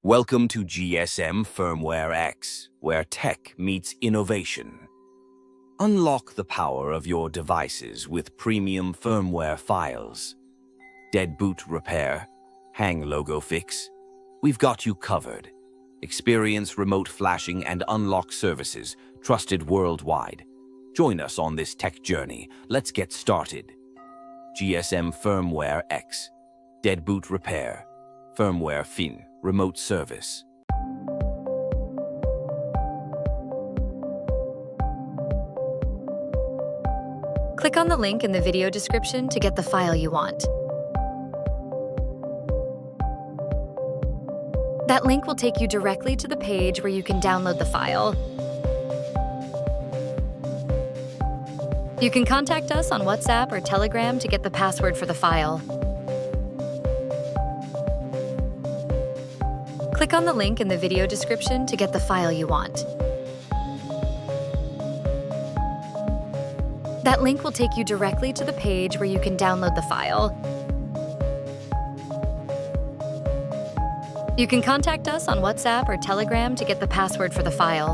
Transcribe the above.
Welcome to GSM Firmware X, where tech meets innovation. Unlock the power of your devices with premium firmware files. Deadboot repair, hang logo fix. We've got you covered. Experience remote flashing and unlock services, trusted worldwide. Join us on this tech journey. Let's get started. GSM Firmware X, Deadboot repair, firmware fin, remote service. Click on the link in the video description to get the file you want. That link will take you directly to the page where you can download the file. You can contact us on WhatsApp or Telegram to get the password for the file. Click on the link in the video description to get the file you want. That link will take you directly to the page where you can download the file. You can contact us on WhatsApp or Telegram to get the password for the file.